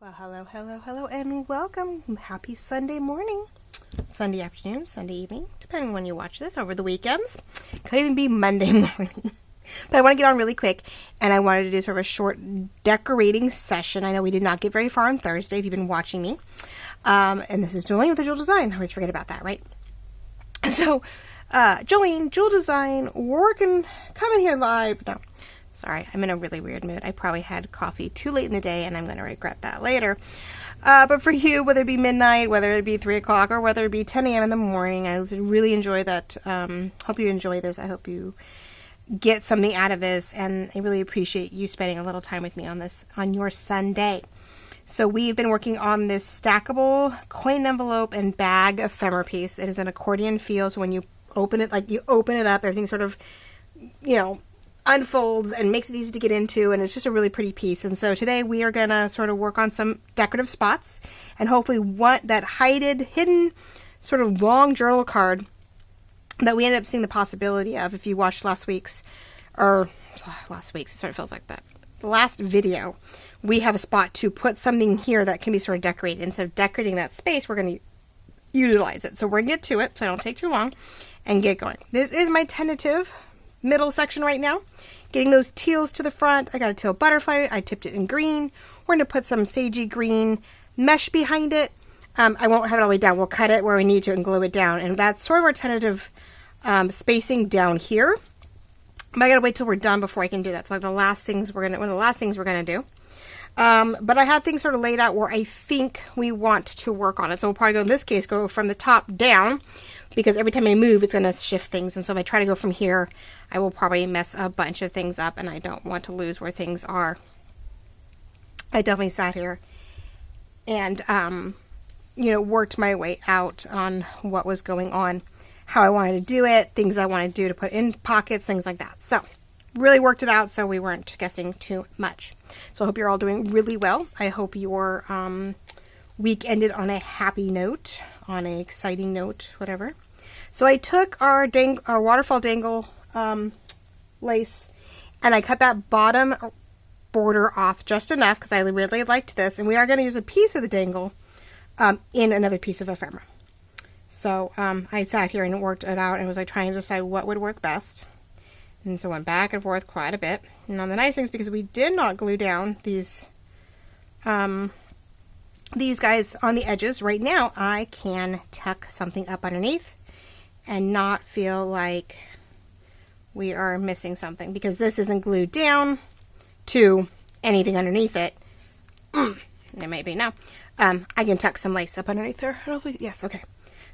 Well, hello, hello, hello, and welcome. Happy Sunday morning, Sunday afternoon, Sunday evening, depending on when you watch this, over the weekends. Could even be Monday morning. But I want to get on really quick, and I wanted to do sort of a short decorating session. I know we did not get very far on Thursday, if you've been watching me. And this is Jolene with the Jewel Design. I always forget about that, right? So, Jolene, Jewel Design, coming here live. No. Sorry, I'm in a really weird mood. I probably had coffee too late in the day, and I'm going to regret that later. But for you, whether it be midnight, whether it be 3 o'clock, or whether it be 10 a.m. in the morning, I really enjoy that. Hope you enjoy this. I hope you get something out of this, and I really appreciate you spending a little time with me on this on your Sunday. So we've been working on this stackable coin envelope and bag ephemera piece. It is an accordion feel, so when you open it, you open it up, everything sort of, unfolds and makes it easy to get into, and it's just a really pretty piece. And so today we are going to sort of work on some decorative spots, and hopefully that hidden sort of long journal card that we ended up seeing the possibility of. If you watched last week's, it sort of feels like that, the last video, we have a spot to put something here that can be sort of decorated. Instead of decorating that space, we're going to utilize it. So we're going to get to it, so I don't take too long, and get going. This is my tentative middle section right now. Getting those teals to the front. I got a teal butterfly. I tipped it in green. We're going to put some sagey green mesh behind it. I won't have it all the way down. We'll cut it where we need to and glue it down. And that's sort of our tentative spacing down here. But I got to wait till we're done before I can do that. It's like one of the last things we're going to do. But I have things sort of laid out where I think we want to work on it. So we'll probably go, in this case, go from the top down, because every time I move, it's going to shift things. And so if I try to go from here, I will probably mess a bunch of things up, and I don't want to lose where things are. I definitely sat here and, worked my way out on what was going on, how I wanted to do it, things I wanted to do to put in pockets, things like that. So really worked it out so we weren't guessing too much. So I hope you're all doing really well. I hope your week ended on a happy note, on an exciting note, whatever. So I took our waterfall dangle lace, and I cut that bottom border off just enough because I really liked this, and we are going to use a piece of the dangle in another piece of ephemera. So I sat here and worked it out and was trying to decide what would work best. And so went back and forth quite a bit. And on the nice things, because we did not glue down these guys on the edges, right now I can tuck something up underneath and not feel like we are missing something, because this isn't glued down to anything underneath it. There may be now. I can tuck some lace up underneath there. Yes, okay.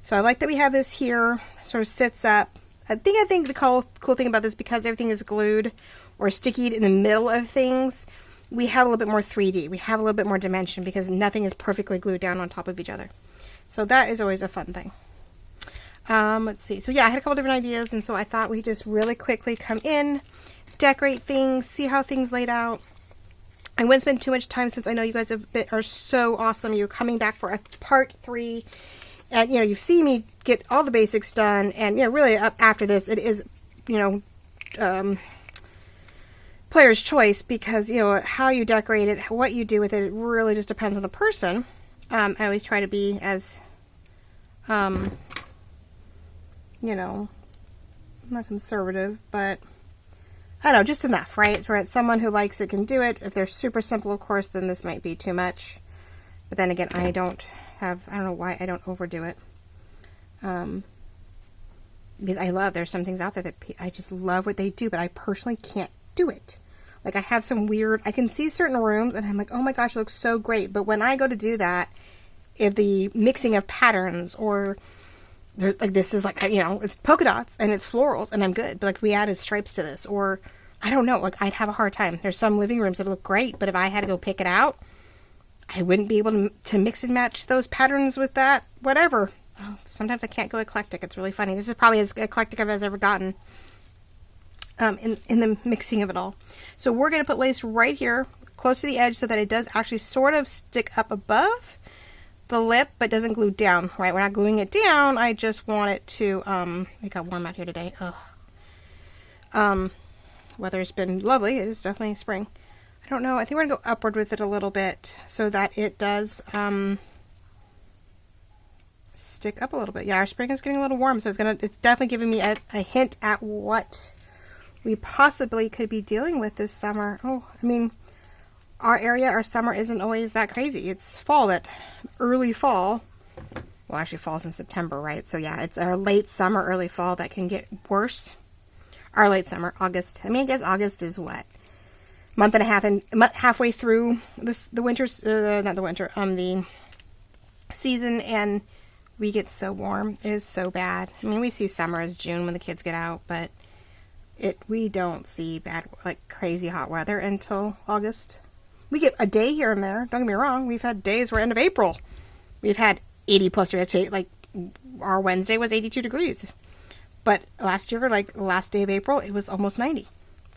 So I like that we have this here, sort of sits up. I think the cool thing about this, because everything is glued or stickied in the middle of things, we have a little bit more 3D. We have a little bit more dimension because nothing is perfectly glued down on top of each other. So that is always a fun thing. Let's see. So yeah, I had a couple different ideas, and so I thought we'd just really quickly come in, decorate things, see how things laid out. I wouldn't spend too much time, since I know you guys are so awesome. You're coming back for a part 3. And, you've seen me get all the basics done, and, really up after this, it is, player's choice, because, how you decorate it, what you do with it, it really just depends on the person. I always try to be as, not conservative, but I don't know, just enough, right? So it's someone who likes it can do it. If they're super simple, of course, then this might be too much. But then again, I don't know why I don't overdo it. Because there's some things out there that I just love what they do, but I personally can't do it. Like, I have some I can see certain rooms, and I'm like, oh my gosh, it looks so great. But when I go to do that, if the mixing of patterns, or this is it's polka dots and it's florals, and I'm good. But we added stripes to this, or I don't know, I'd have a hard time. There's some living rooms that look great, but if I had to go pick it out, I wouldn't be able to mix and match those patterns with that, whatever. Oh, sometimes I can't go eclectic. It's really funny. This is probably as eclectic as I've ever gotten in the mixing of it all. So we're going to put lace right here, close to the edge, so that it does actually sort of stick up above the lip, but doesn't glue down, right? We're not gluing it down. I just want it to, it got warm out here today. Ugh. Weather's been lovely. It is definitely spring. I don't know. I think we're going to go upward with it a little bit so that it does stick up a little bit. Yeah, our spring is getting a little warm, so it's definitely giving me a hint at what we possibly could be dealing with this summer. Oh, I mean, our summer isn't always that crazy. It's fall, that early fall. Well, actually fall's in September, right? So yeah, it's our late summer, early fall that can get worse. Our late summer, August. I mean, I guess August is what? Month and a half, and halfway through the winter's, not the winter, the season, and we get so warm. It is so bad. I mean, we see summer as June when the kids get out, but we don't see bad, like crazy hot weather until August. We get a day here and there. Don't get me wrong. We've had days where end of April, we've had 80 plus degrees. Like our Wednesday was 82 degrees. But last year, like the last day of April, it was almost 90.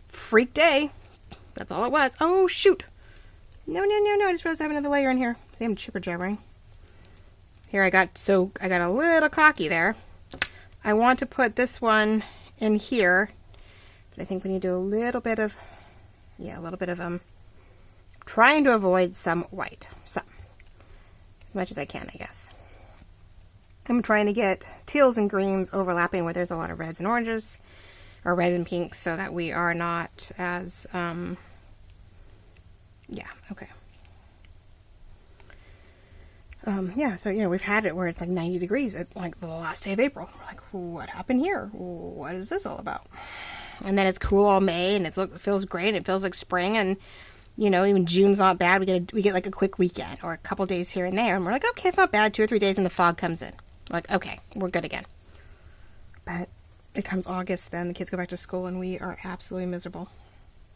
Freak day. That's all it was. Oh, shoot. No. I just realized I have another layer in here. See, I'm chipper jabbering. Here I got a little cocky there. I want to put this one in here. But I think we need to do a little bit of trying to avoid some white. So, as much as I can, I guess. I'm trying to get teals and greens overlapping where there's a lot of reds and oranges, or red and pinks, so that we are not as, yeah, okay. Yeah, so, you know, we've had it where it's like 90 degrees at like the last day of April. We're like, what happened here? What is this all about? And then it's cool all May, and it feels great, and it feels like spring, and, you know, even June's not bad. We get like a quick weekend or a couple days here and there, and we're like, okay, it's not bad. 2 or 3 days, and the fog comes in. We're like, okay, we're good again. But it comes August, then the kids go back to school, and we are absolutely miserable.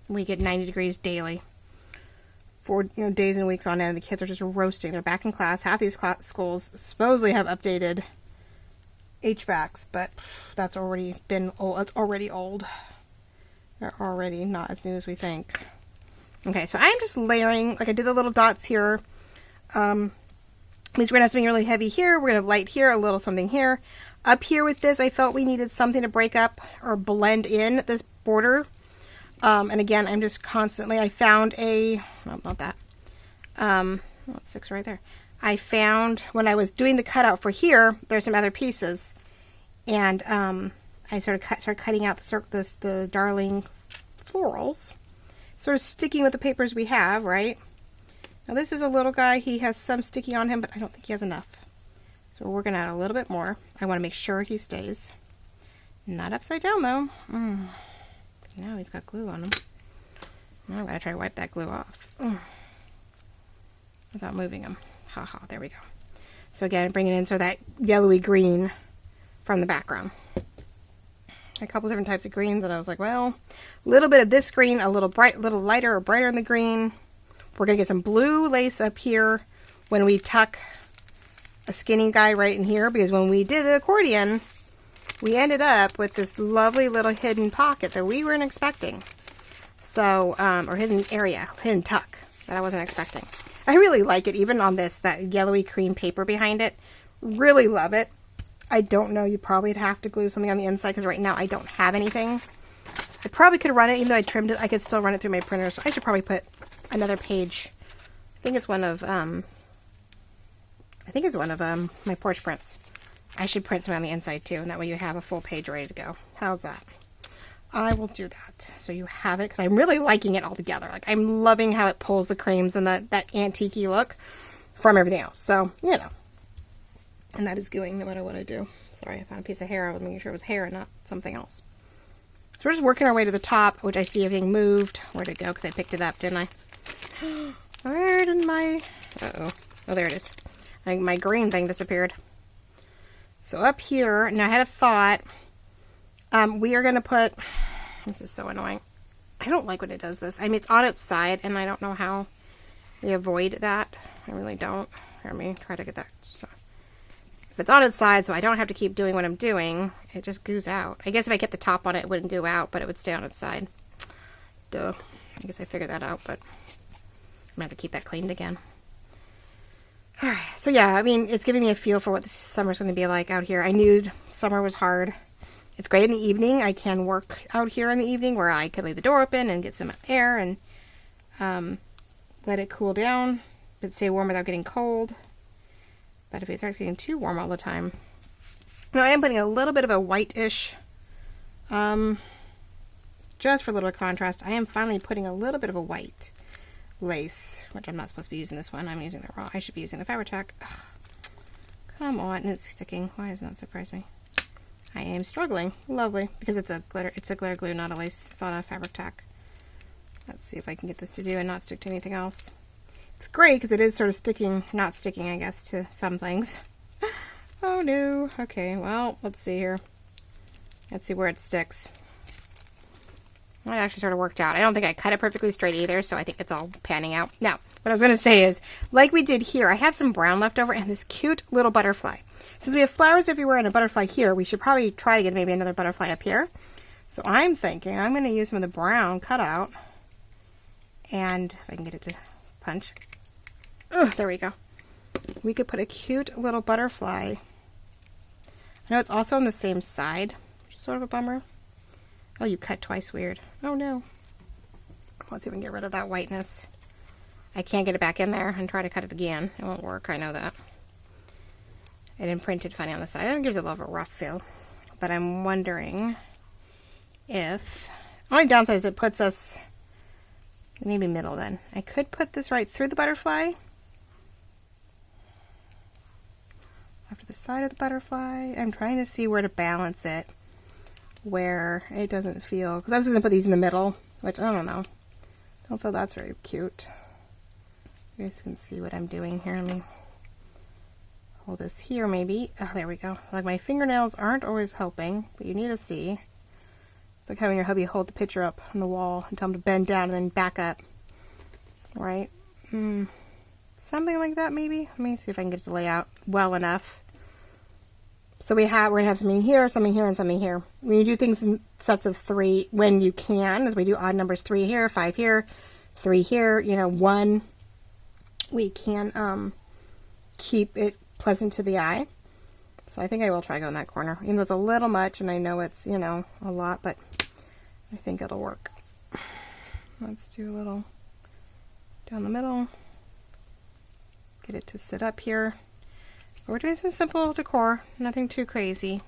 We get 90 degrees daily for, you know, days and weeks on end. The kids are just roasting. They're back in class. Half these schools supposedly have updated HVACs, but that's already been old. It's already old. They're already not as new as we think. Okay, so I'm just layering, like I did the little dots here. Means we're going to have something really heavy here. We're going to have light here, a little something here. Up here with this, I felt we needed something to break up or blend in this border. And again, I'm just constantly, I found not that. It sticks right there. I found when I was doing the cutout for here, there's some other pieces. And I started cutting out the darling florals. Sort of sticking with the papers we have, right? Now this is a little guy. He has some sticky on him, but I don't think he has enough. So we're going to add a little bit more. I want to make sure he stays. Not upside down, though. Now he's got glue on him. Now I'm going to try to wipe that glue off. Without moving him. Haha, there we go. So again, bring it in so that yellowy green from the background. A couple different types of greens, and I was like, well, a little bit of this green, a little lighter or brighter in the green. We're going to get some blue lace up here when we tuck a skinny guy right in here, because when we did the accordion, we ended up with this lovely little hidden pocket that we weren't expecting. So, or hidden area, hidden tuck that I wasn't expecting. I really like it, even on this, that yellowy cream paper behind it. Really love it. I don't know, you probably would have to glue something on the inside, because right now I don't have anything. I probably could run it, even though I trimmed it, I could still run it through my printer, so I should probably put another page. I think it's one of my porch prints. I should print some on the inside too, and that way you have a full page ready to go. How's that? I will do that, so you have it, because I'm really liking it all together. Like, I'm loving how it pulls the creams and that antique-y look from everything else. So, you know. And that is going no matter what I do. Sorry, I found a piece of hair. I was making sure it was hair and not something else. So we're just working our way to the top, which I see everything moved. Where'd it go? Because I picked it up, didn't I? Where did my... Uh-oh. Oh, there it is. I think my green thing disappeared. So up here, now I had a thought. We are going to put... This is so annoying. I don't like when it does this. I mean, it's on its side, and I don't know how we avoid that. I really don't. Let me try to get that... If it's on its side, so I don't have to keep doing what I'm doing, it just goos out. I guess if I kept the top on it, it wouldn't go out, but it would stay on its side. Duh. I guess I figured that out, but I'm going to have to keep that cleaned again. Alright, so yeah, I mean, it's giving me a feel for what the summer's going to be like out here. I knew summer was hard. It's great in the evening. I can work out here in the evening where I can leave the door open and get some air, and let it cool down, but stay warm without getting cold. But if it starts getting too warm all the time. Now I am putting a little bit of a whitish, just for a little contrast, I am finally putting a little bit of a white lace, which I'm not supposed to be using this one. I'm using the raw. I should be using the Fabri-Tac. Come on, and it's sticking. Why does that surprise me? I am struggling. Lovely, because it's a glitter. It's a glitter glue, not a lace. It's not a Fabri-Tac. Let's see if I can get this to do and not stick to anything else. It's great because it is sort of sticking, not sticking, I guess, to some things. Oh no. Okay, well, let's see here. Let's see where it sticks. Well, it actually sort of worked out. I don't think I cut it perfectly straight either, so I think it's all panning out. Now, what I was going to say is, like we did here, I have some brown left over and this cute little butterfly. Since we have flowers everywhere and a butterfly here, we should probably try to get maybe another butterfly up here. So I'm thinking I'm going to use some of the brown cutout. And if I can get it to punch. Ugh, there we go. We could put a cute little butterfly. I know it's also on the same side, which is sort of a bummer. Oh, you cut twice, weird. Oh no. Let's see if we can get rid of that whiteness. I can't get it back in there and try to cut it again. It won't work, I know that. It imprinted funny on the side. It gives it a little rough feel. But I'm wondering if... Only downside is it puts us... Maybe middle then. I could put this right through the butterfly. After the side of the butterfly. I'm trying to see where to balance it. Where it doesn't feel... Because I was going to put these in the middle. Which, I don't know. Don't feel that's very cute. You guys can see what I'm doing here. Let me hold this here maybe. Oh, there we go. Like my fingernails aren't always helping. But you need to see. It's like having your hubby hold the picture up on the wall and tell him to bend down and then back up. Right? Something like that maybe. Let me see if I can get it to lay out well enough. So we're going to have something here, and something here. When you do things in sets of 3, when you can, as we do odd numbers, 3 here, 5 here, 3 here, 1, we can keep it pleasant to the eye. So I think I will try going that corner. Even though it's a little much, and I know it's, a lot, but I think it'll work. Let's do a little down the middle. Get it to sit up here. We're doing some simple decor, nothing too crazy.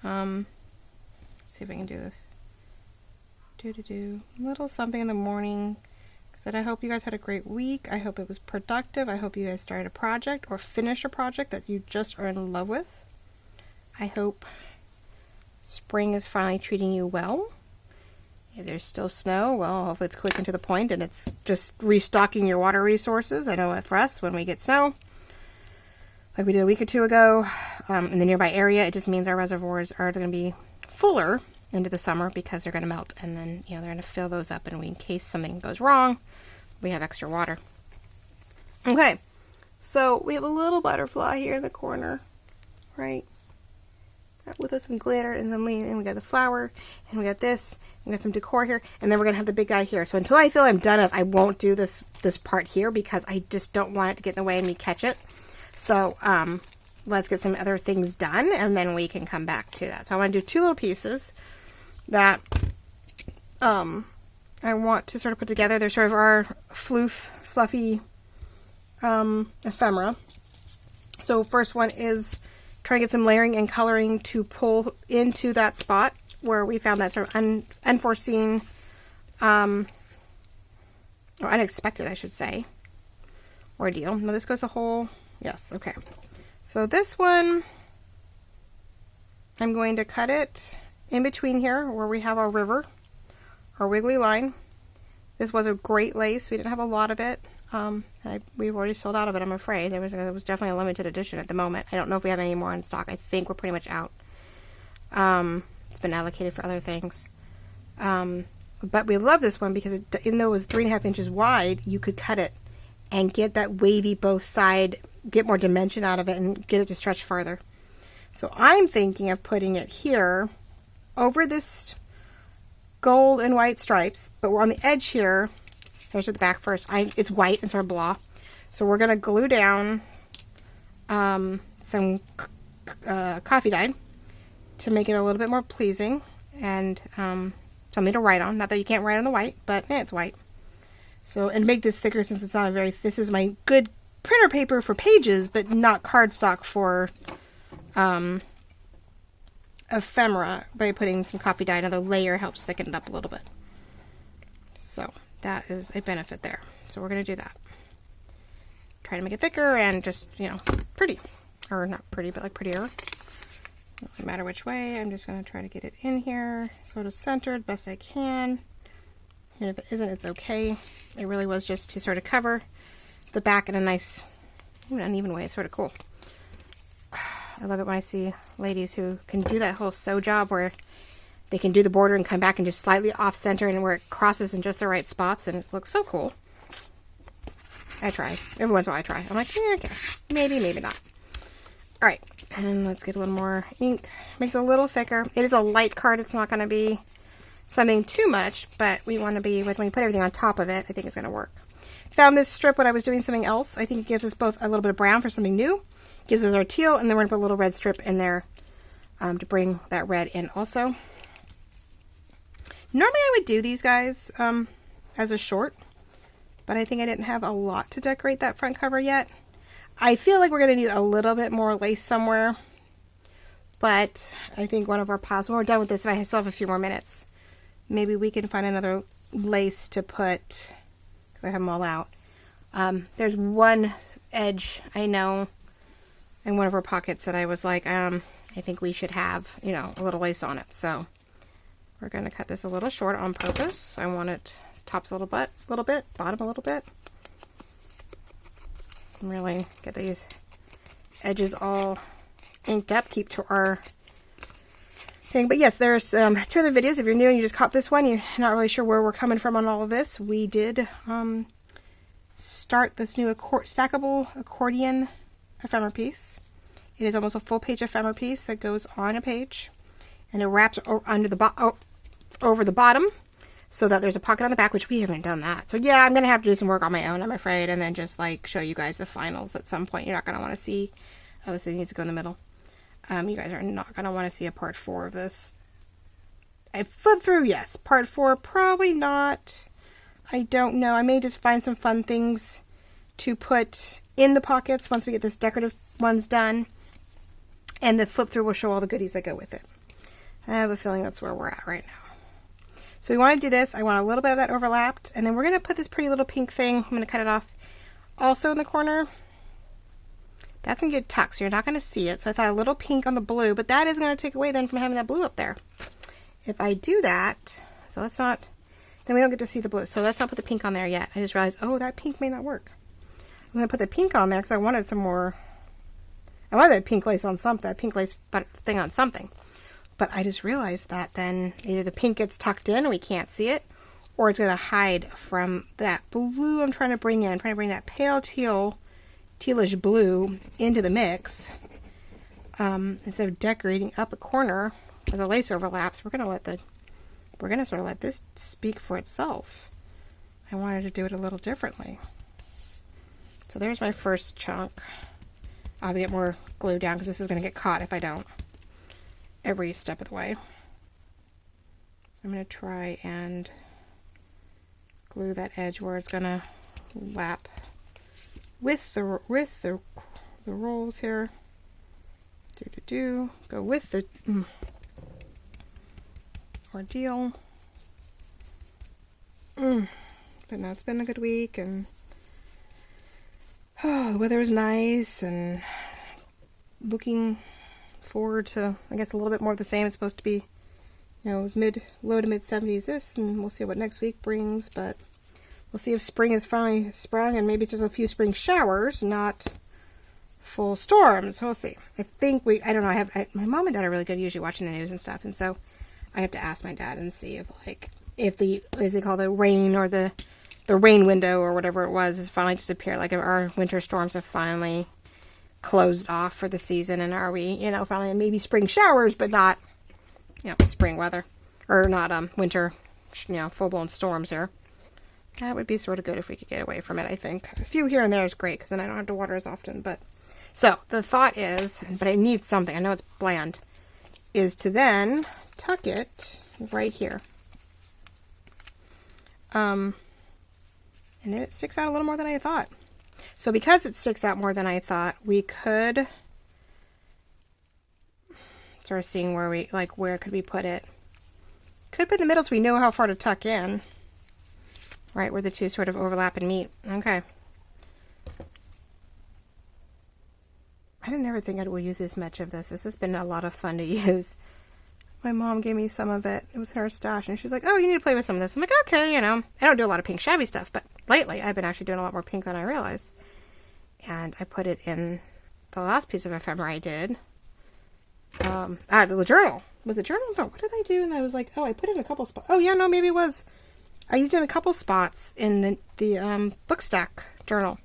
Let's see if I can do this. A little something in the morning. Said I hope you guys had a great week. I hope it was productive. I hope you guys started a project or finished a project that you just are in love with. I hope spring is finally treating you well. If there's still snow, well, hopefully it's quick and to the point and it's just restocking your water resources. I know for us, when we get snow, like we did a week or 2 ago, in the nearby area, it just means our reservoirs are going to be fuller into the summer because they're going to melt, and then they're going to fill those up, and in case something goes wrong, we have extra water. Okay, so we have a little butterfly here in the corner, right? With some glitter and then we got the flower, and we got this, and we got some decor here, and then we're gonna have the big guy here. So until I feel I'm done, I won't do this part here because I just don't want it to get in the way and me catch it. So let's get some other things done, and then we can come back to that. So I want to do 2 little pieces that I want to sort of put together. They're sort of our fluffy ephemera. So first one is trying to get some layering and coloring to pull into that spot where we found that sort of unforeseen, or unexpected, I should say, ordeal. Now this goes the whole, yes, okay. So this one, I'm going to cut it in between here where we have our river, our wiggly line. This was a great lace. We didn't have a lot of it. We've already sold out of it, I'm afraid. It was definitely a limited edition at the moment. I don't know if we have any more in stock. I think we're pretty much out. It's been allocated for other things. But we love this one because even though it was 3.5 inches wide, you could cut it and get that wavy both side, get more dimension out of it, and get it to stretch farther. So I'm thinking of putting it here over this gold and white stripes, but we're on the edge here. Here's the back first. It's white and sort of blah. So we're going to glue down some coffee dye to make it a little bit more pleasing and something to write on. Not that you can't write on the white, but it's white. So, and make this thicker since it's not this is my good printer paper for pages, but not cardstock for ephemera. By putting some coffee dye, another layer helps thicken it up a little bit. So that is a benefit there. So we're going to do that. Try to make it thicker and just, pretty. Or not pretty, but like prettier. No matter which way, I'm just going to try to get it in here, sort of centered best I can. And if it isn't, it's okay. It really was just to sort of cover the back in a nice, uneven way. It's sort of cool. I love it when I see ladies who can do that whole sew job where they can do the border and come back and just slightly off center and where it crosses in just the right spots, and it looks so cool. I try. Every once in a while I try. I'm like, yeah, okay. Maybe, maybe not. All right. And let's get a little more ink. Makes it a little thicker. It is a light card. It's not going to be something too much, but we want to be, when we put everything on top of it, I think it's going to work. Found this strip when I was doing something else. I think it gives us both a little bit of brown for something new. Gives us our teal, and then we're going to put a little red strip in there to bring that red in also. Normally I would do these guys as a short, but I think I didn't have a lot to decorate that front cover yet. I feel like we're going to need a little bit more lace somewhere, but I think one of our piles, when we're done with this, if I still have a few more minutes, maybe we can find another lace to put, because I have them all out. There's one edge I know in one of our pockets that I was like, I think we should have, a little lace on it. So we're going to cut this a little short on purpose. I want it tops a little bit, bottom a little bit. Really get these edges all inked up, keep to our thing. But yes, there's 2 other videos. If you're new and you just caught this one, you're not really sure where we're coming from on all of this. We did start this new stackable accordion ephemera piece. It is almost a full page ephemera piece that goes on a page, and it wraps under the over the bottom so that there's a pocket on the back, which we haven't done that. So yeah, I'm going to have to do some work on my own, I'm afraid, and then just like show you guys the finals at some point. You're not going to want to see, oh, this needs to go in the middle. You guys are not going to want to see a part 4 of this. I flipped through, yes. Part 4, probably not. I don't know. I may just find some fun things to put in the pockets once we get this decorative ones done. And the flip through will show all the goodies that go with it. I have a feeling that's where we're at right now. So we want to do this. I want a little bit of that overlapped. And then we're going to put this pretty little pink thing. I'm going to cut it off also in the corner. That's going to get tucked, so you're not going to see it. So I thought a little pink on the blue, but that is going to take away then from having that blue up there. If I do that, so let's not, then we don't get to see the blue. So let's not put the pink on there yet. I just realized, oh, that pink may not work. I'm going to put the pink on there because I wanted some more, I wanted that pink lace on something, that pink lace thing on something. But I just realized that then either the pink gets tucked in and we can't see it, or it's going to hide from that blue I'm trying to bring in. I'm trying to bring that pale tealish blue into the mix. Instead of decorating up a corner where the lace overlaps, we're going to sort of let this speak for itself. I wanted to do it a little differently. So there's my first chunk. I'll get more glue down because this is going to get caught if I don't every step of the way. So I'm going to try and glue that edge where it's going to lap with the rolls here. Go with the ordeal. But now it's been a good week, and the weather is nice, and looking forward to, I guess, a little bit more of the same. It's supposed to be, it was low to mid 70s this, and we'll see what next week brings, but we'll see if spring is finally sprung, and maybe just a few spring showers, not full storms. We'll see. I think I don't know, my mom and dad are really good usually watching the news and stuff, and so I have to ask my dad and see if the, as they call the rain, or the rain window or whatever it was, has finally disappeared. Like if our winter storms have finally closed off for the season, and are we, finally maybe spring showers, but not, spring weather, or not winter, full-blown storms here. That would be sort of good if we could get away from it, I think. A few here and there is great, because then I don't have to water as often. But so the thought is, but I need something, I know it's bland, is to then tuck it right here. And it sticks out a little more than I thought. So because it sticks out more than I thought, we could start seeing where we, like, where could we put it? Could put in the middle so we know how far to tuck in. Right where the two sort of overlap and meet. Okay. I didn't ever think I would use this much of this. This has been a lot of fun to use. My mom gave me some of it. It was in her stash, and she's like, oh, you need to play with some of this. I'm like, okay, you know. I don't do a lot of pink shabby stuff, but lately I've been actually doing a lot more pink than I realized. And I put it in the last piece of ephemera I did. The journal. Was it journal? No, what did I do? And I was like, oh, I put it in a couple spots. Oh, yeah, no, maybe it was. I used it in a couple spots in the book stack journal.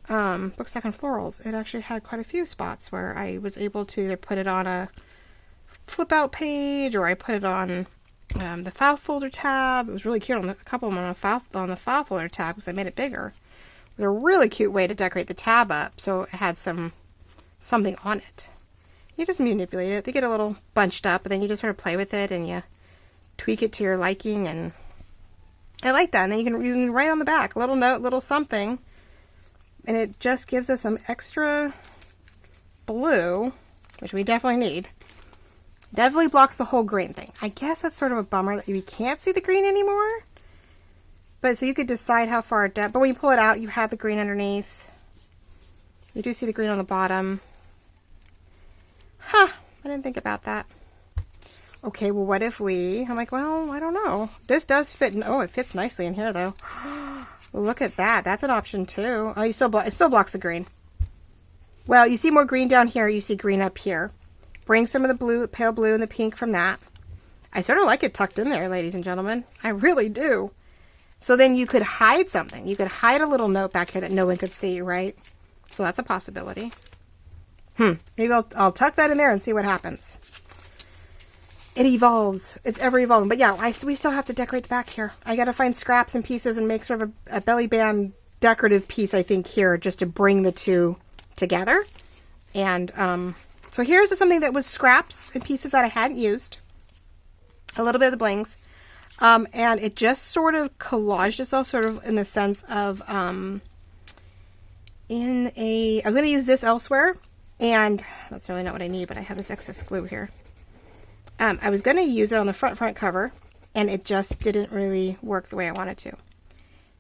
Book stack and florals. It actually had quite a few spots where I was able to either put it on a flip out page, or I put it on the file folder tab. It was really cute on a couple of them on the file folder tab because I made it bigger. It was a really cute way to decorate the tab up so it had something on it. You just manipulate it. They get a little bunched up, and then you just sort of play with it and you tweak it to your liking, and I like that. And then you can write on the back a little note, little something, and it just gives us some extra blue, which we definitely need. Definitely blocks the whole green thing. I guess that's sort of a bummer that you can't see the green anymore. But so you could decide how far down. But when you pull it out, you have the green underneath. You do see the green on the bottom. Huh. I didn't think about that. Okay, well, what if I'm like, well, I don't know. This does fit. Oh, it fits nicely in here, though. Look at that. That's an option, too. Oh, it still blocks the green. Well, you see more green down here. You see green up here. Bring some of the blue, pale blue and the pink from that. I sort of like it tucked in there, ladies and gentlemen. I really do. So then you could hide something. You could hide a little note back here that no one could see, right? So that's a possibility. Maybe I'll tuck that in there and see what happens. It evolves. It's ever evolving. But yeah, we still have to decorate the back here. I got to find scraps and pieces and make sort of a belly band decorative piece, I think, here, just to bring the two together. And, so here's something that was scraps and pieces that I hadn't used. A little bit of the blings. And it just sort of collaged itself sort of in the sense of, I'm going to use this elsewhere. And that's really not what I need, but I have this excess glue here. I was going to use it on the front cover, and it just didn't really work the way I wanted to.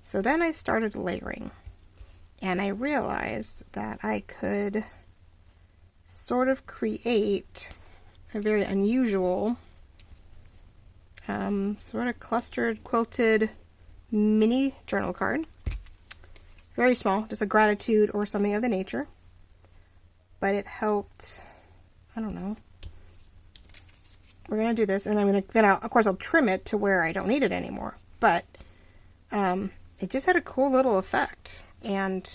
So then I started layering. And I realized that I could sort of create a very unusual sort of clustered quilted mini journal card. Very small, just a gratitude or something of the nature. But it helped, I don't know. We're going to do this, and I'm going to, of course I'll trim it to where I don't need it anymore. But it just had a cool little effect. And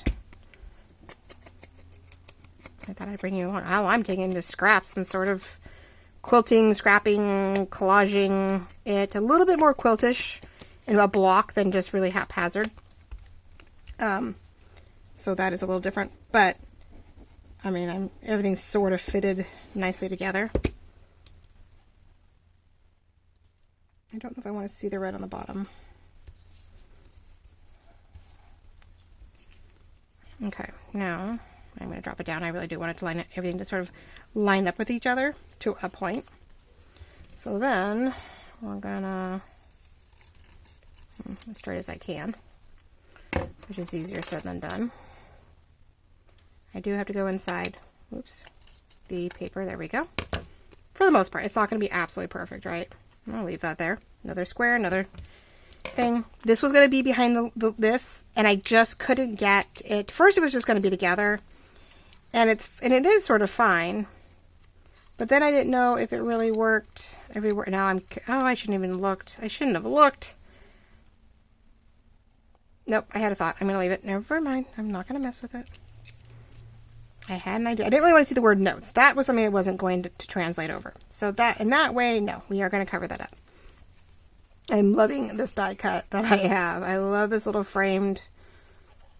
I thought I'd bring you on how I'm taking the scraps and sort of quilting, scrapping, collaging it a little bit more quiltish in a block than just really haphazard. So that is a little different, but I mean, everything's sort of fitted nicely together. I don't know if I want to see the red on the bottom. Okay, now I'm going to drop it down. I really do want it to line it, everything to sort of line up with each other to a point. So then we're gonna, as straight as I can, which is easier said than done. I do have to go inside, oops, the paper. There we go. For the most part, it's not going to be absolutely perfect, right? I'll leave that there. Another square, another thing. This was going to be behind this, and I just couldn't get it. First, it was just going to be together, and it is sort of fine. But then I didn't know if it really worked everywhere. Now I shouldn't even looked. I shouldn't have looked. Nope, I had a thought. I'm going to leave it. Never mind. I'm not going to mess with it. I had an idea. I didn't really want to see the word notes. That was something that wasn't going to translate over. So that, in that way, no, we are going to cover that up. I'm loving this die cut that I have. I love this little framed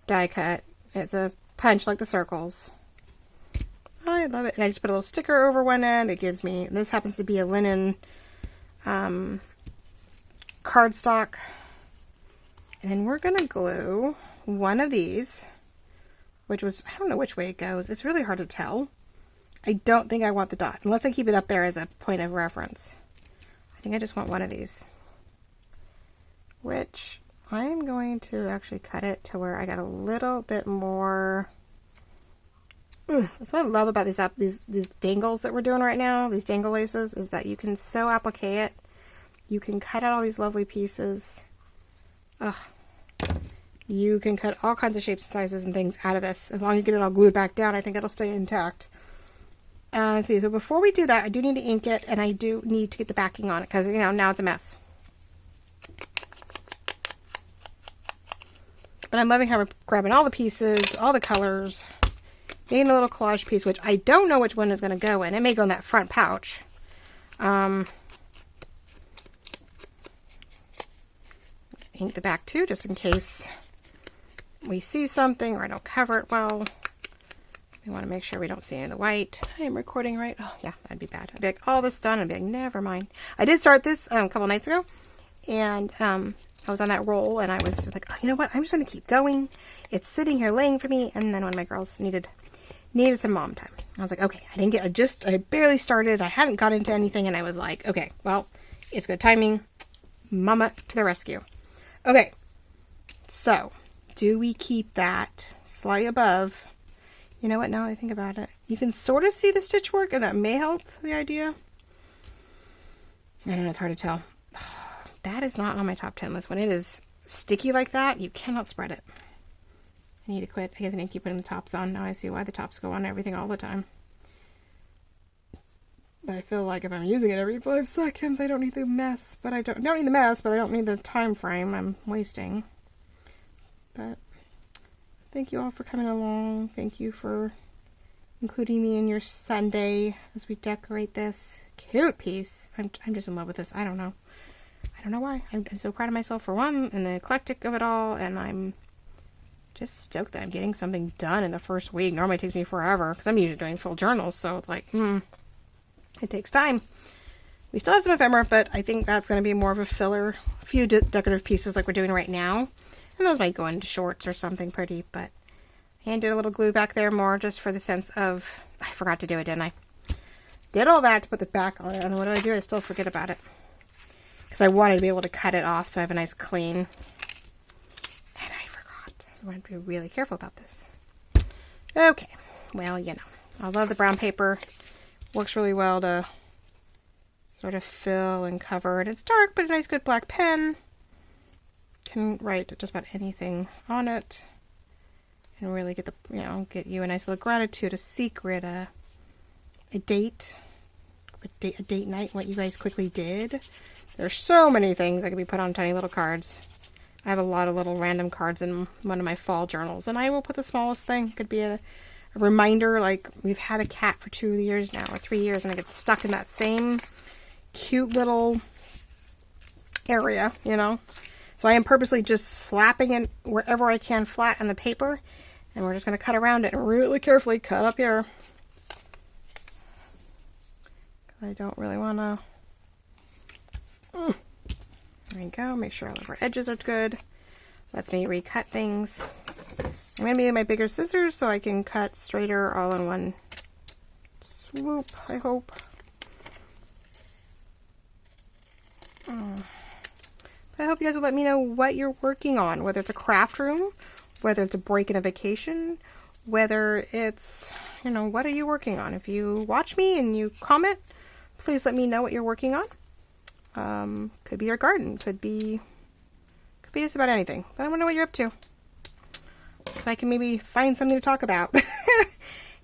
die cut. It's a punch like the circles. I love it. And I just put a little sticker over one end. It gives me, this happens to be a linen cardstock And then we're going to glue one of these, which was, I don't know which way it goes. It's really hard to tell. I don't think I want the dot, unless I keep it up there as a point of reference. I think I just want one of these, which I'm going to actually cut it to where I got a little bit more. That's what I love about these dangles that we're doing right now, these dangle laces, is that you can sew applique it. You can cut out all these lovely pieces. Ugh. You can cut all kinds of shapes and sizes and things out of this. As long as you get it all glued back down, I think it'll stay intact. Let's see, so before we do that, I do need to ink it, and I do need to get the backing on it, because, you know, now it's a mess. But I'm loving how we're grabbing all the pieces, all the colors, making a little collage piece, which I don't know which one is going to go in. It may go in that front pouch. Ink the back too, just in case we see something or I don't cover it well. We want to make sure we don't see any of the white. I am recording right. Oh yeah, that'd be bad. I'd be like, all this done, and I'd be like, never mind. I did start this a couple nights ago, and I was on that roll, and I was like, oh, you know what? I'm just going to keep going. It's sitting here laying for me. And then one of my girls needed some mom time. I was like, okay, I barely started. I hadn't got into anything, and I was like, okay, well, it's good timing. Mama to the rescue. Okay, so do we keep that slightly above? You know what, now I think about it, you can sort of see the stitch work, and that may help the idea. I don't know, it's hard to tell. That is not on my top 10 list. When it is sticky like that, you cannot spread it. I need to quit. I guess I need to keep putting the tops on. Now I see why the tops go on everything all the time. But I feel like if I'm using it every 5 seconds, I don't need the mess. But I don't need the mess, but I don't need the time frame I'm wasting. But thank you all for coming along. Thank you for including me in your Sunday as we decorate this cute piece. I'm just in love with this. I don't know why. I'm so proud of myself for one, and the eclectic of it all, and I'm just stoked that I'm getting something done in the first week. Normally it takes me forever, because I'm usually doing full journals, so it's like, it takes time. We still have some ephemera, but I think that's going to be more of a filler. A few decorative pieces like we're doing right now. And those might go into shorts or something pretty, but I did a little glue back there more just for the sense of, I forgot to do it, didn't I? Did all that to put the back on it, and what do I do? I still forget about it. Because I wanted to be able to cut it off so I have a nice clean. And I forgot. So I have to be really careful about this. Okay, well, you know, I love the brown paper. Works really well to sort of fill and cover, and it's dark, but a nice good black pen. Can write just about anything on it and really get get you a nice little gratitude, a secret, a date night, what you guys quickly did. There's so many things that can be put on tiny little cards. I have a lot of little random cards in one of my fall journals, and I will put the smallest thing. It could be a reminder, like we've had a cat for 2 years now, or 3 years, and I get stuck in that same cute little area, you know. So I am purposely just slapping it wherever I can flat on the paper, and we're just going to cut around it and really carefully cut up here. I don't really want to. There we go. Make sure all of our edges are good. Lets me recut things. I'm going to be my bigger scissors so I can cut straighter all in one swoop, I hope. But I hope you guys will let me know what you're working on, whether it's a craft room, whether it's a break in a vacation, whether it's, what are you working on? If you watch me and you comment, please let me know what you're working on. Could be your garden, could be just about anything. But I want to know what you're up to, so I can maybe find something to talk about.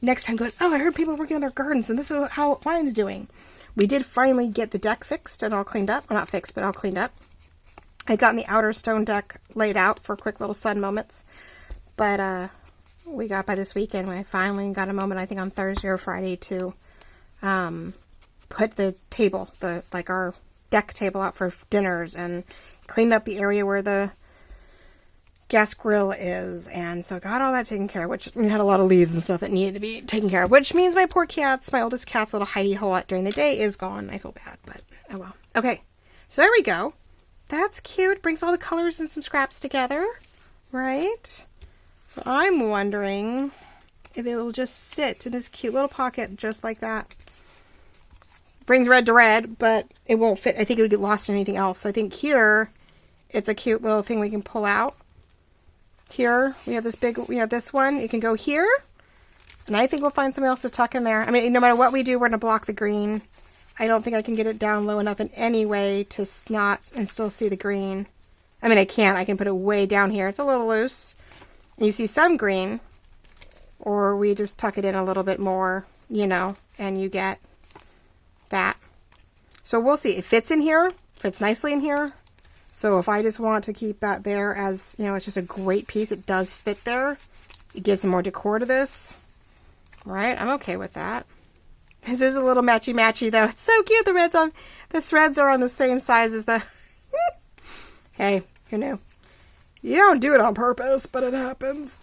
Next time, going, oh, I heard people working on their gardens, and this is how mine's doing. We did finally get the deck fixed and all cleaned up. Well, not fixed, but all cleaned up. I got the outer stone deck laid out for quick little sun moments. But we got by this weekend when I finally got a moment, I think on Thursday or Friday, to put the table, our deck table out for dinners, and cleaned up the area where the gas grill is, and so got all that taken care of, which had a lot of leaves and stuff that needed to be taken care of, which means my poor cats, my oldest cat's little hidey hole during the day is gone. I feel bad, but oh well. Okay, so there we go. That's cute. Brings all the colors and some scraps together, right? So I'm wondering if it will just sit in this cute little pocket just like that. Brings red to red, but it won't fit. I think it would get lost in anything else. So I think here, it's a cute little thing we can pull out. Here, we have this one. It can go here. And I think we'll find something else to tuck in there. I mean, no matter what we do, we're going to block the green. I don't think I can get it down low enough in any way to snot and still see the green. I mean, I can put it way down here. It's a little loose. And you see some green. Or we just tuck it in a little bit more, you know, and you get that. So we'll see. It fits in here. Fits nicely in here. So if I just want to keep that there as, you know, it's just a great piece. It does fit there. It gives some more decor to this. Right? I'm okay with that. This is a little matchy-matchy, though. It's so cute. The threads are on the same size as the... Hey, who knew? You don't do it on purpose, but it happens.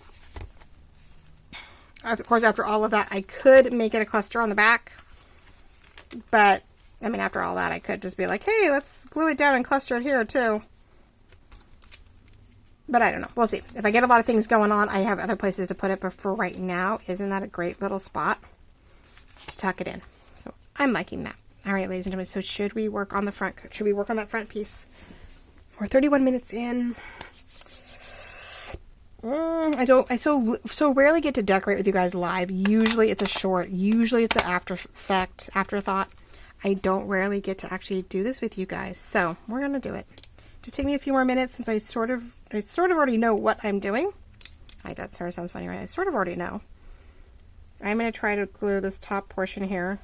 Of course, after all of that, I could make it a cluster on the back. But, I mean, after all that, I could just be like, hey, let's glue it down and cluster it here, too. But I don't know. We'll see. If I get a lot of things going on, I have other places to put it. But for right now, isn't that a great little spot to tuck it in? So I'm liking that. All right, ladies and gentlemen. So should we work on the front? Should we work on that front piece? We're 31 minutes in. I so rarely get to decorate with you guys live. Usually it's a short. Usually it's an afterthought. I don't rarely get to actually do this with you guys. So we're gonna do it. Just take me a few more minutes since I sort of already know what I'm doing. That sort of sounds funny, right? I sort of already know. I'm going to try to glue this top portion here.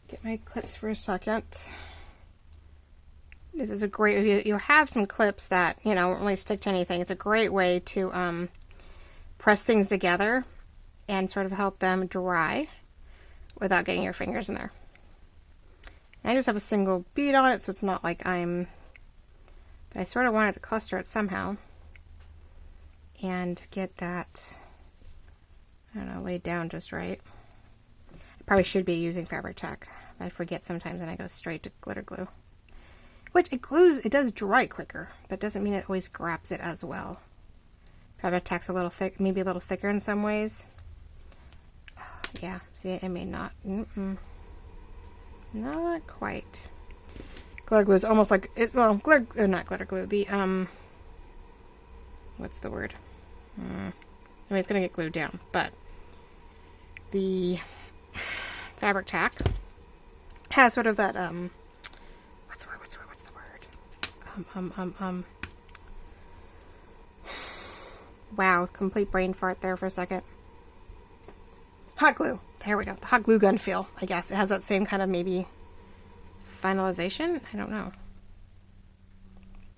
Get my clips for a second. This is a great, if you have some clips that, you know, won't really stick to anything, it's a great way to press things together and sort of help them dry without getting your fingers in there. I just have a single bead on it, so it's not like but I sort of wanted to cluster it somehow and get that, I don't know, laid down just right. I probably should be using fabric tack. I forget sometimes and I go straight to glitter glue. Which it does dry quicker, but doesn't mean it always grabs it as well. Fabric tack's a little thick, maybe a little thicker in some ways. Yeah, see, it may not. Not quite. Glitter glue is almost like it. Well, not glitter glue. The what's the word? I mean, it's gonna get glued down, but the fabric tack has sort of that what's the word? Wow, complete brain fart there for a second. Hot glue. There we go. The hot glue gun feel, I guess. It has that same kind of maybe finalization. I don't know.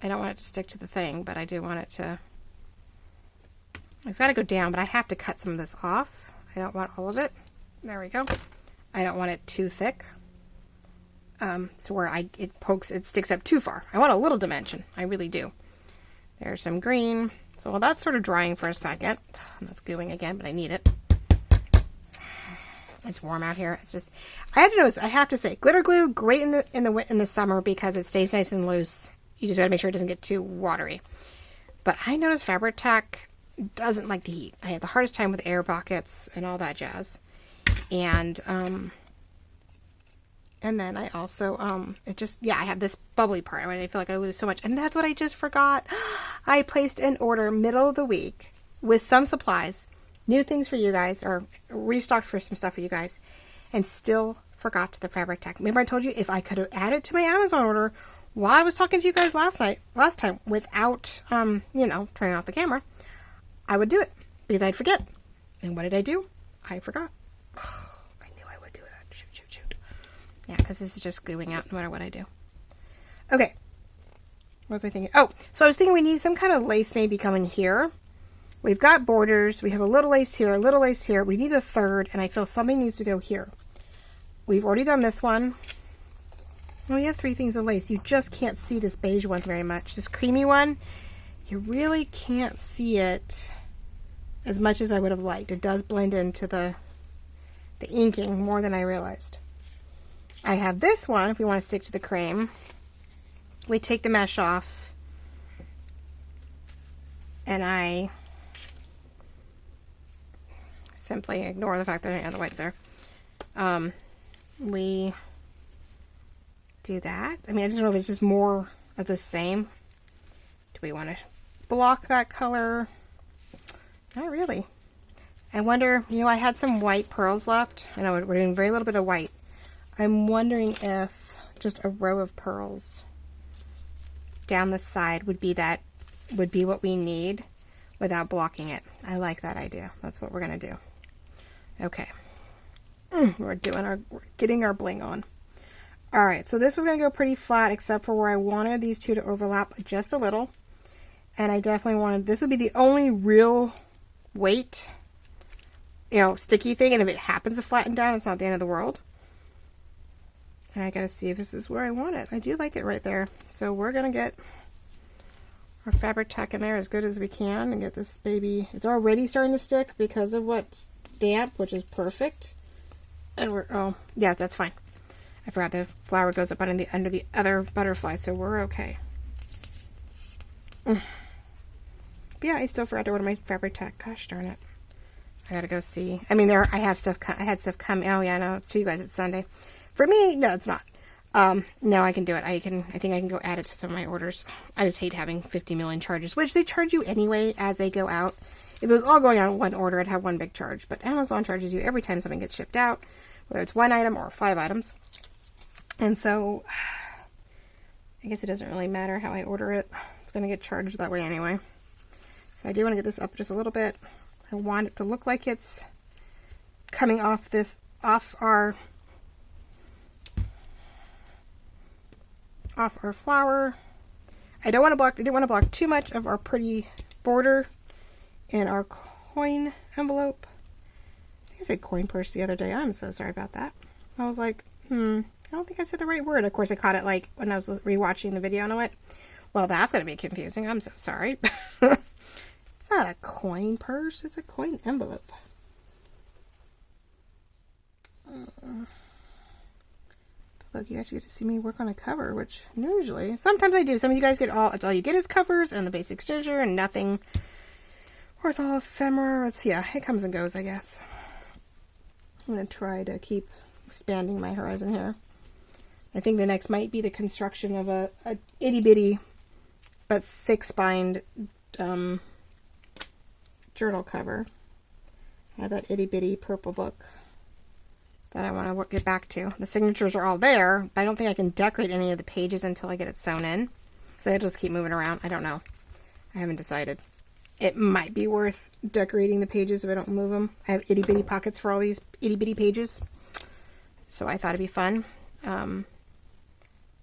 I don't want it to stick to the thing, but I do want it to... It's got to go down, but I have to cut some of this off. I don't want all of it. There we go. I don't want it too thick. So where it sticks up too far. I want a little dimension. I really do. There's some green. So while that's sort of drying for a second, that's gooing again, but I need it. It's warm out here. It's just, I have to say, glitter glue, great in the summer because it stays nice and loose. You just gotta make sure it doesn't get too watery. But I noticed fabric tack doesn't like the heat. I have the hardest time with air pockets and all that jazz. And then I also, I have this bubbly part. I feel like I lose so much. And that's what I just forgot. I placed an order middle of the week with some supplies, new things for you guys, or restocked for some stuff for you guys, and still forgot the fabric tack. Remember I told you if I could have added to my Amazon order while I was talking to you guys last time, without, turning off the camera, I would do it, because I'd forget. And what did I do? I forgot. I knew I would do that. Shoot. Yeah, because this is just gluing out no matter what I do. Okay. What was I thinking? Oh, so I was thinking we need some kind of lace maybe coming here. We've got borders. We have a little lace here, a little lace here. We need a third, and I feel something needs to go here. We've already done this one. We have 3 things of lace. You just can't see this beige one very much. This creamy one, you really can't see it as much as I would have liked. It does blend into the inking more than I realized. I have this one, if we want to stick to the crane. We take the mesh off, and I simply ignore the fact that the white's there. We do that. I mean, I don't know if it's just more of the same. Do we want to block that color? Not really. I wonder, you know, I had some white pearls left. I know we're doing very little bit of white. I'm wondering if just a row of pearls down the side would be what we need without blocking it. I like that idea. That's what we're gonna do. Okay. We're getting our bling on. All right, so this was gonna go pretty flat except for where I wanted these two to overlap just a little. And I definitely wanted, this would be the only real weight, you know, sticky thing. And if it happens to flatten down, it's not the end of the world. And I gotta see if this is where I want it. I do like it right there. So we're gonna get our fabric tack in there as good as we can and get this baby, it's already starting to stick because of what's damp, which is perfect. And we're, oh, yeah, that's fine. I forgot the flower goes up under the other butterfly, so we're okay. But yeah, I still forgot to order my fabric tack. Gosh darn it. I gotta go see. I mean, I had stuff come. Oh yeah, no, it's to you guys. It's Sunday. For me, no, it's not. No, I can do it. I think I can go add it to some of my orders. I just hate having 50 million charges, which they charge you anyway as they go out. If it was all going on in one order, I'd have one big charge. But Amazon charges you every time something gets shipped out, whether it's one item or 5 items. And so, I guess it doesn't really matter how I order it. It's going to get charged that way anyway. So I do want to get this up just a little bit. I want it to look like it's coming off our flower. I didn't want to block too much of our pretty border in our coin envelope. I think I said coin purse the other day. I'm so sorry about that. I was like, I don't think I said the right word. Of course, I caught it like when I was rewatching the video and I went, well, that's going to be confusing. I'm so sorry. It's not a coin purse. It's a coin envelope. Look, you actually get to see me work on a cover, which usually, sometimes I do. Some of you guys it's all you get is covers and the basic exterior and nothing, or it's all ephemera. Yeah, it comes and goes, I guess. I'm going to try to keep expanding my horizon here. I think the next might be the construction of a itty bitty but thick spined journal cover. I have that itty bitty purple book that I want to get back to. The signatures are all there, but I don't think I can decorate any of the pages until I get it sewn in. So I just keep moving around. I don't know. I haven't decided. It might be worth decorating the pages if I don't move them. I have itty bitty pockets for all these itty bitty pages. So I thought it'd be fun.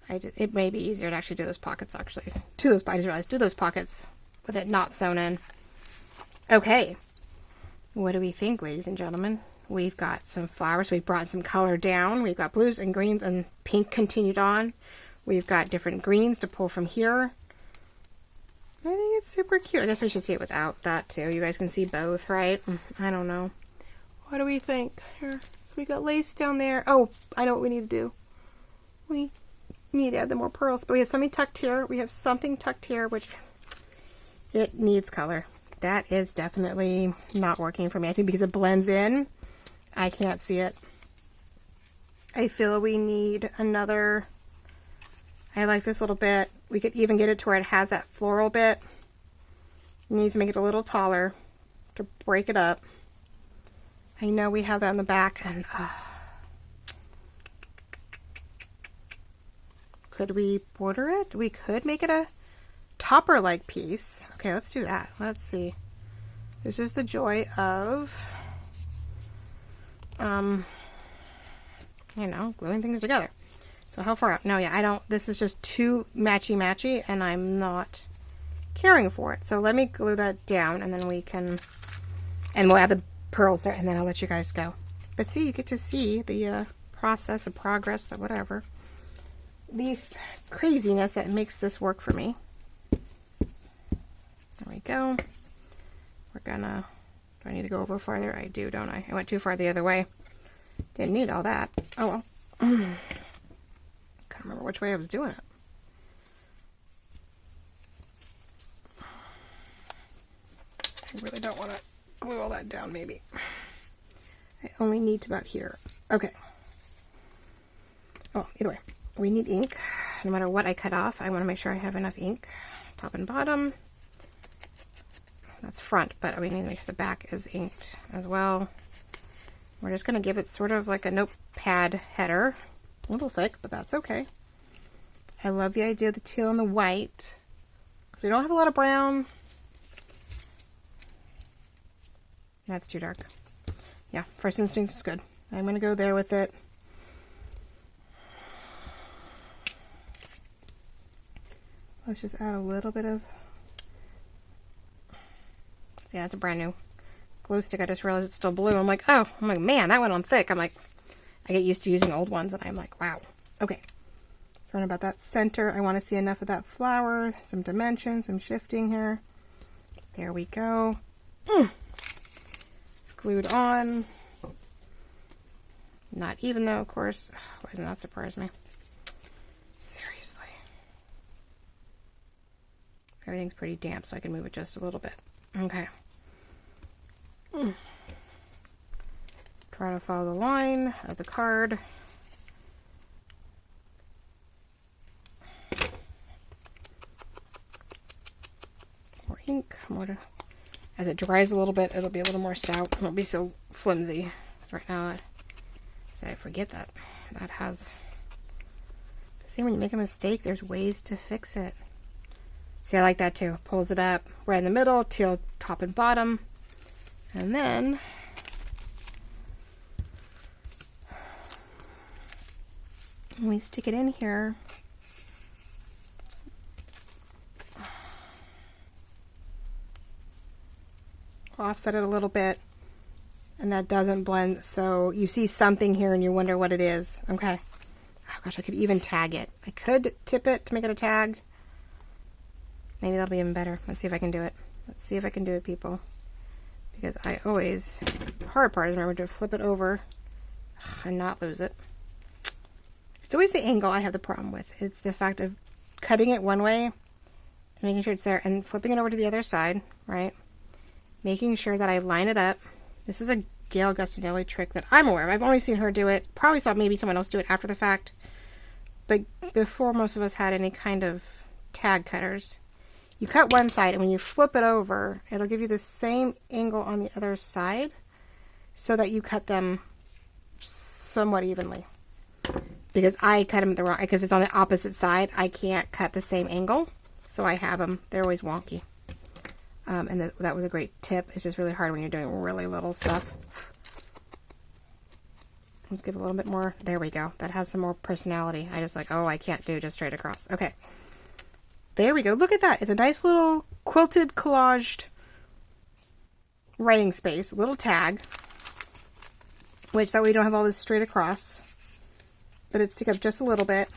It may be easier to actually do those pockets, actually. I just realized, do those pockets with it not sewn in. Okay. What do we think, ladies and gentlemen? We've got some flowers. We've brought some color down. We've got blues and greens and pink continued on. We've got different greens to pull from here. I think it's super cute. I guess we should see it without that too. You guys can see both, right? I don't know. What do we think? Here, so we got lace down there. Oh, I know what we need to do. We need to add the more pearls. But we have something tucked here. We have something tucked here, which it needs color. That is definitely not working for me. I think because it blends in, I can't see it. I feel we need another. I like this little bit. We could even get it to where it has that floral bit. Needs to make it a little taller to break it up. I know we have that in the back, and could we border it? We could make it a topper-like piece. Okay, let's do that. Let's see. This is the joy of, you know, gluing things together. So how far out? No, yeah, I don't, this is just too matchy-matchy, and I'm not caring for it. So let me glue that down, and then we can, and we'll add the pearls there, and then I'll let you guys go. But see, you get to see the process, the progress, the whatever. The craziness that makes this work for me. There we go. We're gonna, do I need to go over farther? I do, don't I? I went too far the other way. Didn't need all that. Oh well. remember which way I was doing it. I really don't want to glue all that down, maybe. I only need to about here. Okay. Oh, either way, we need ink. No matter what I cut off, I want to make sure I have enough ink. Top and bottom. That's front, but we need to make sure the back is inked as well. We're just going to give it sort of like a notepad header. A little thick, but that's okay. I love the idea of the teal and the white. We don't have a lot of brown. That's too dark. Yeah, first instinct is good. I'm going to go there with it. Let's just add a little bit of... Yeah, it's a brand new glue stick. I just realized it's still blue. I'm like, man, that went on thick. I'm like, I get used to using old ones, and I'm like, wow. Okay. Around about that center, I want to see enough of that flower, some dimension, some shifting here. There we go. It's glued on. Not even though, of course. Why doesn't that surprise me? Seriously. Everything's pretty damp, so I can move it just a little bit. Okay. Try to follow the line of the card. More ink. More. As it dries a little bit, it'll be a little more stout. It won't be so flimsy. Right now, I forget that. That has... See, when you make a mistake, there's ways to fix it. See, I like that too. Pulls it up right in the middle, teal top and bottom. And then when we stick it in here, we'll offset it a little bit, and that doesn't blend, so you see something here and you wonder what it is. Okay. Oh gosh, I could even tag it. I could tip it to make it a tag. Maybe that'll be even better. Let's see if I can do it. Let's see if I can do it, people. Because I always, the hard part is remember to flip it over and not lose it. It's always the angle I have the problem with. It's the fact of cutting it one way and making sure it's there and flipping it over to the other side, right? Making sure that I line it up. This is a Gail Gustinelli trick that I'm aware of. I've only seen her do it. Probably saw maybe someone else do it after the fact. But before most of us had any kind of tag cutters. You cut one side, and when you flip it over, it'll give you the same angle on the other side so that you cut them somewhat evenly. Because I cut them the wrong, because it's on the opposite side, I can't cut the same angle. So I have them, they're always wonky. And that was a great tip. It's just really hard when you're doing really little stuff. Let's give it a little bit more. There we go. That has some more personality. I just like, oh, I can't do just straight across. Okay. There we go. Look at that. It's a nice little quilted, collaged writing space. A little tag. Which that way you don't have all this straight across. But it stick up just a little bit.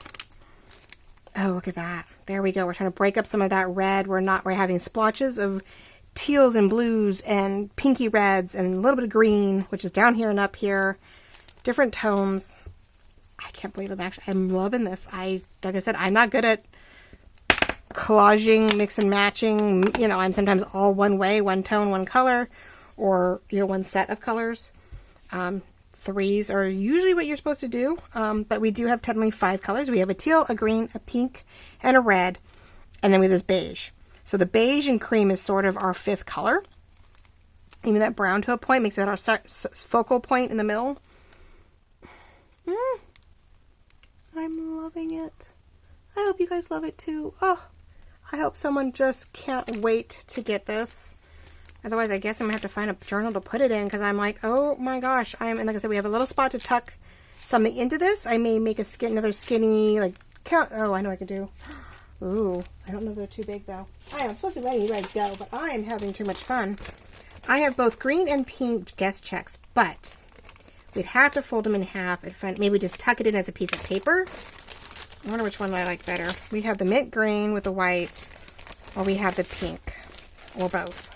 Oh, look at that. There we go. We're trying to break up some of that red. We're having splotches of teals and blues and pinky reds and a little bit of green, which is down here and up here. Different tones. I can't believe I'm loving this. Like I said, I'm not good at collaging, mix and matching. You know, I'm sometimes all one way, one tone, one color, or, you know, one set of colors. Threes are usually what you're supposed to do, but we do have technically 5 colors. We have a teal, a green, a pink, and a red, and then we have this beige. So the beige and cream is sort of our 5th color. Even that brown to a point makes it our focal point in the middle. I'm loving it. I hope you guys love it too. Oh, I hope someone just can't wait to get this. Otherwise, I guess I'm going to have to find a journal to put it in, because I'm like, oh my gosh. And like I said, we have a little spot to tuck something into this. I may make another skinny, like, oh, I know I could do. Ooh, I don't know if they're too big, though. I'm supposed to be letting you guys go, but I am having too much fun. I have both green and pink guest checks, but we'd have to fold them in half and maybe just tuck it in as a piece of paper. I wonder which one I like better. We have the mint green with the white, or we have the pink, or both.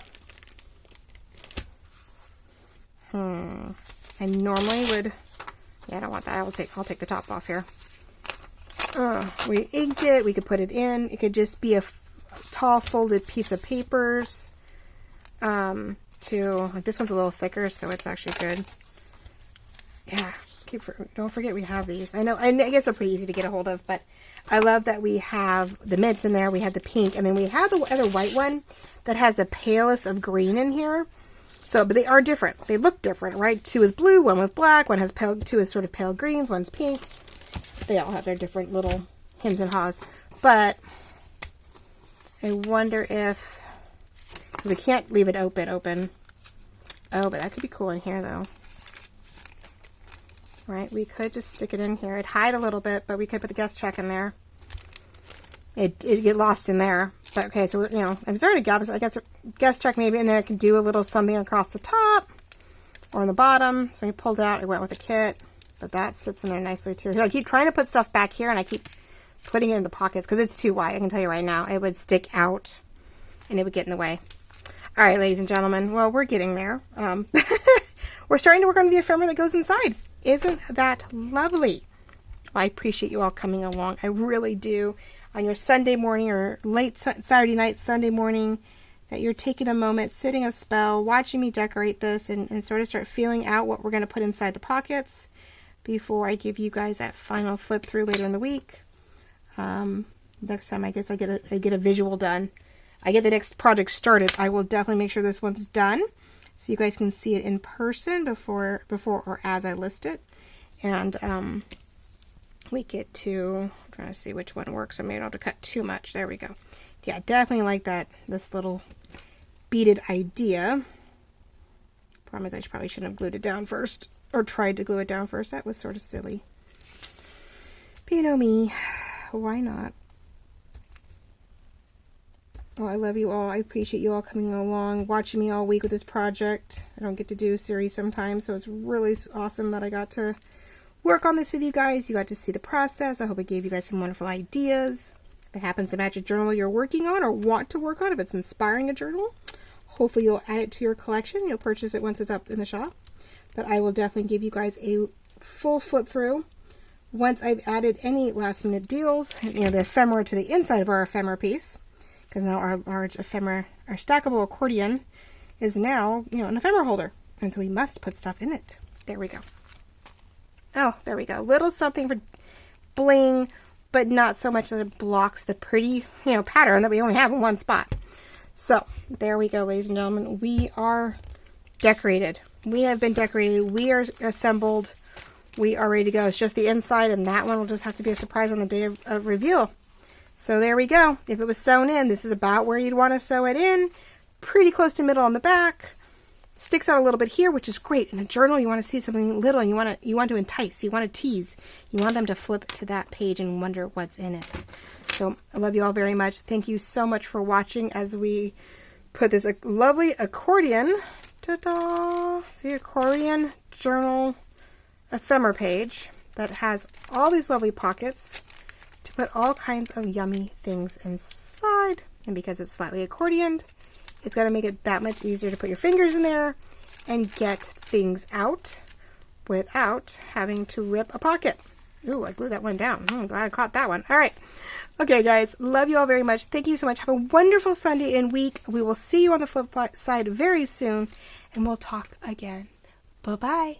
I normally would, yeah, I don't want that. I'll take the top off here. We inked it. We could put it in. It could just be a tall folded piece of papers. Like this one's a little thicker, so it's actually good. Yeah, don't forget we have these. I know, I guess they're pretty easy to get a hold of, but I love that we have the mint in there. We have the pink, and then we have the other white one that has the palest of green in here. So, but they are different. They look different, right? Two is blue, one with black, one has pale, two is sort of pale greens, one's pink. They all have their different little hems and haws. But I wonder if we can't leave it open. Oh, but that could be cool in here, though. Right? We could just stick it in here. It'd hide a little bit, but we could put the guest check in there. It'd get lost in there. But, okay, so, you know, I'm starting to gather. So I guess guest check maybe, and then I can do a little something across the top or on the bottom. So I pulled it out. I went with a kit. But that sits in there nicely, too. I keep trying to put stuff back here, and I keep putting it in the pockets because it's too wide. I can tell you right now. It would stick out, and it would get in the way. All right, ladies and gentlemen. Well, we're getting there. We're starting to work on the ephemera that goes inside. Isn't that lovely? Well, I appreciate you all coming along. I really do. On your Sunday morning or late Saturday night, Sunday morning, that you're taking a moment, sitting a spell, watching me decorate this, and sort of start feeling out what we're going to put inside the pockets before I give you guys that final flip through later in the week. Next time, I guess I get a visual done. I get the next project started. I will definitely make sure this one's done so you guys can see it in person before or as I list it. And we get to, I'm trying to see which one works. I may not have to cut too much. There we go. Yeah, definitely like this little beaded idea. Problem is I probably shouldn't have glued it down first, or tried to glue it down first. That was sort of silly. But you know me, why not? Oh, I love you all. I appreciate you all coming along, watching me all week with this project. I don't get to do a series sometimes, so it's really awesome that I got to work on this with you guys. You got to see the process. I hope it gave you guys some wonderful ideas. If it happens to match a journal you're working on or want to work on, if it's inspiring a journal, hopefully you'll add it to your collection. You'll purchase it once it's up in the shop. But I will definitely give you guys a full flip through once I've added any last minute deals, you know, the ephemera to the inside of our ephemera piece. Because now our large ephemera, our stackable accordion is now, you know, an ephemera holder. And so we must put stuff in it. There we go. Oh, there we go. Little something for bling, but not so much that it blocks the pretty, you know, pattern that we only have in one spot. So there we go, ladies and gentlemen. We are decorated. We have been decorated. We are assembled. We are ready to go. It's just the inside, and that one will just have to be a surprise on the day of reveal. So there we go. If it was sewn in, this is about where you'd want to sew it in. Pretty close to middle on the back. Sticks out a little bit here, which is great. In a journal, you want to see something little, and you want to entice. You want to tease. You want them to flip to that page and wonder what's in it. So I love you all very much. Thank you so much for watching as we put this lovely accordion. Ta-da! See, accordion journal ephemera page that has all these lovely pockets to put all kinds of yummy things inside. And because it's slightly accordioned, it's going to make it that much easier to put your fingers in there and get things out without having to rip a pocket. Ooh, I glued that one down. I'm glad I caught that one. All right. Okay, guys. Love you all very much. Thank you so much. Have a wonderful Sunday and week. We will see you on the flip side very soon, and we'll talk again. Bye-bye.